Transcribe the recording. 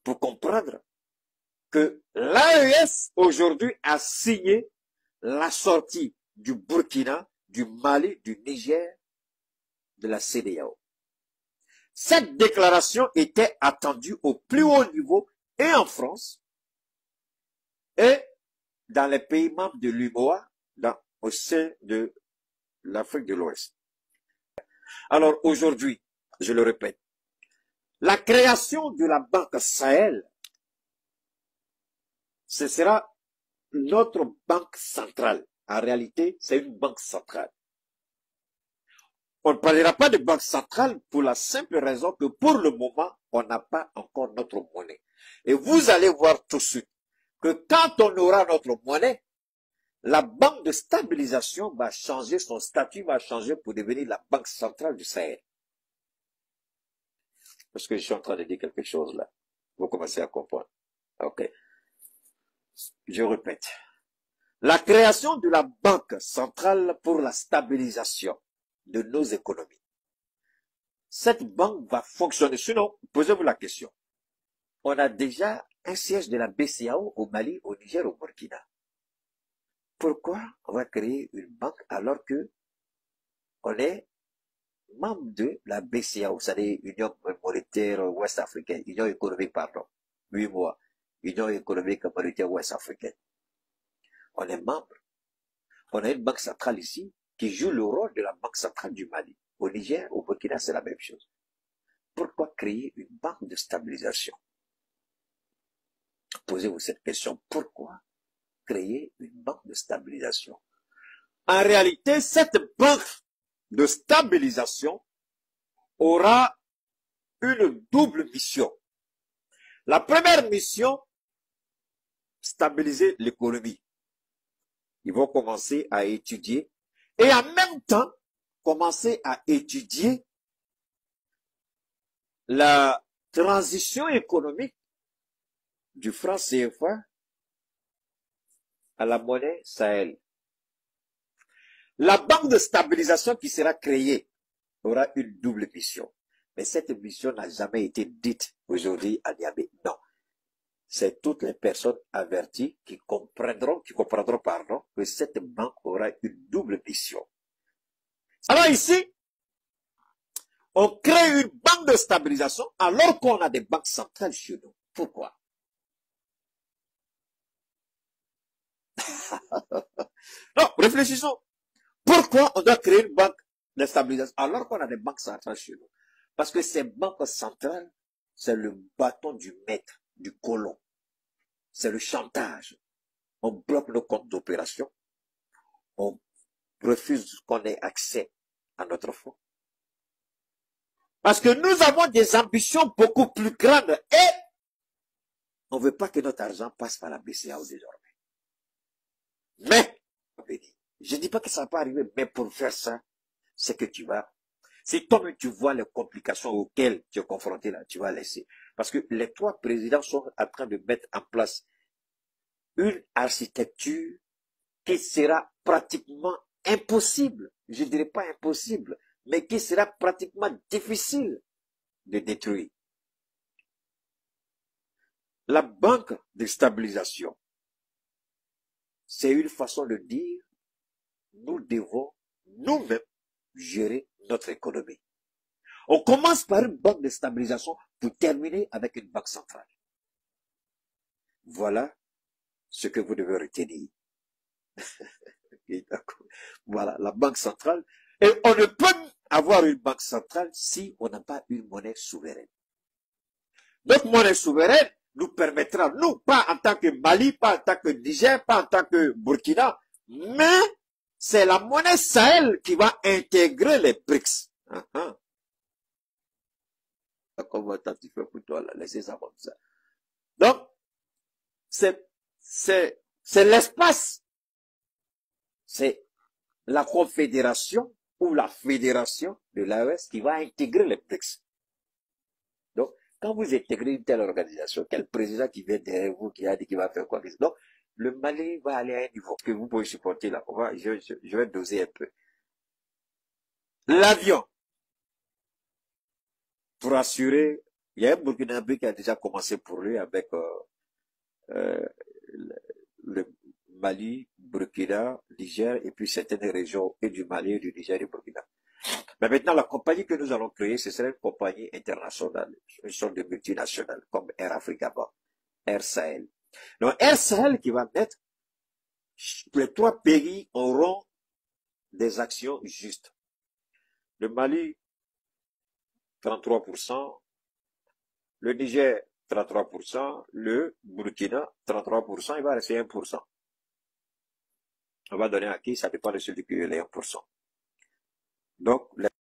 pour comprendre que l'AES aujourd'hui a signé la sortie du Burkina, du Mali, du Niger, de la CEDEAO. Cette déclaration était attendue au plus haut niveau et en France et dans les pays membres de l'UMOA, au sein de l'Afrique de l'Ouest. Alors aujourd'hui, je le répète, la création de la Banque Sahel, ce sera notre banque centrale. En réalité, c'est une banque centrale. On ne parlera pas de banque centrale pour la simple raison que pour le moment, on n'a pas encore notre monnaie. Et vous allez voir tout de suite que quand on aura notre monnaie, la banque de stabilisation va changer, son statut va changer pour devenir la banque centrale du Sahel. Parce que je suis en train de dire quelque chose là. Vous commencez à comprendre. Ok. Je répète. La création de la banque centrale pour la stabilisation de nos économies. Cette banque va fonctionner. Sinon, posez-vous la question. On a déjà un siège de la BCAO au Mali, au Niger, au Burkina. Pourquoi on va créer une banque alors que on est membre de la BCAO, c'est-à-dire Union monétaire ouest-africaine, Union économique, pardon, 8 mois, Union économique monétaire ouest-africaine. On est membre. On a une banque centrale ici qui joue le rôle de la banque centrale du Mali. Au Niger, au Burkina, c'est la même chose. Pourquoi créer une banque de stabilisation? Posez-vous cette question. Pourquoi créer une banque de stabilisation? En réalité, cette banque de stabilisation aura une double mission. La première mission, stabiliser l'économie. Ils vont commencer à étudier et en même temps commencer à étudier la transition économique du franc CFA à la monnaie Sahel. La banque de stabilisation qui sera créée aura une double mission. Mais cette mission n'a jamais été dite aujourd'hui à Niamey. Non. C'est toutes les personnes averties qui comprendront, pardon, que cette banque aura une double mission. Alors ici, on crée une banque de stabilisation alors qu'on a des banques centrales chez nous. Pourquoi? Non, réfléchissons. Pourquoi on doit créer une banque de stabilisation alors qu'on a des banques centrales chez nous? Parce que ces banques centrales, c'est le bâton du maître, du colon. C'est le chantage. On bloque nos comptes d'opération. On refuse qu'on ait accès à notre fonds. Parce que nous avons des ambitions beaucoup plus grandes et on ne veut pas que notre argent passe par la BCAO désormais. Mais, je ne dis pas que ça va pas arriver, mais pour faire ça, c'est que c'est comme tu vois les complications auxquelles tu es confronté là, tu vas laisser. Parce que les trois présidents sont en train de mettre en place une architecture qui sera pratiquement impossible, je ne dirais pas impossible, mais qui sera pratiquement difficile de détruire. La banque de stabilisation, c'est une façon de dire, nous devons nous-mêmes gérer notre économie. On commence par une banque de stabilisation pour terminer avec une banque centrale. Voilà ce que vous devez retenir. Voilà, la banque centrale. Et on ne peut avoir une banque centrale si on n'a pas une monnaie souveraine. Notre monnaie souveraine nous permettra, nous, pas en tant que Mali, pas en tant que Niger, pas en tant que Burkina, mais c'est la monnaie Sahel qui va intégrer les BRICS. Comment tu fais pour toi, là? Laissez ça comme ça. Donc, c'est l'espace. C'est la confédération ou la fédération de l'AES qui va intégrer les BRICS. Donc, quand vous intégrez une telle organisation, quel président qui vient derrière vous qui a dit qu'il va faire quoi? Donc, le Mali va aller à un niveau que vous pouvez supporter là. Je vais doser un peu. L'avion, pour assurer Il y a un Burkinabé qui a déjà commencé pour lui avec le Mali, Burkina, Niger, et puis certaines régions et du Mali, du Niger et du Burkina. Mais maintenant, la compagnie que nous allons créer, ce serait une compagnie internationale, une sorte de multinationale, comme Air Africa, Air Sahel. Donc, Air Sahel qui va mettre, les trois pays auront des actions justes. Le Mali, 33%, le Niger, 33%, le Burkina, 33%, il va rester 1%. On va donner à qui? Ça dépend de celui qui est les 1%. Donc,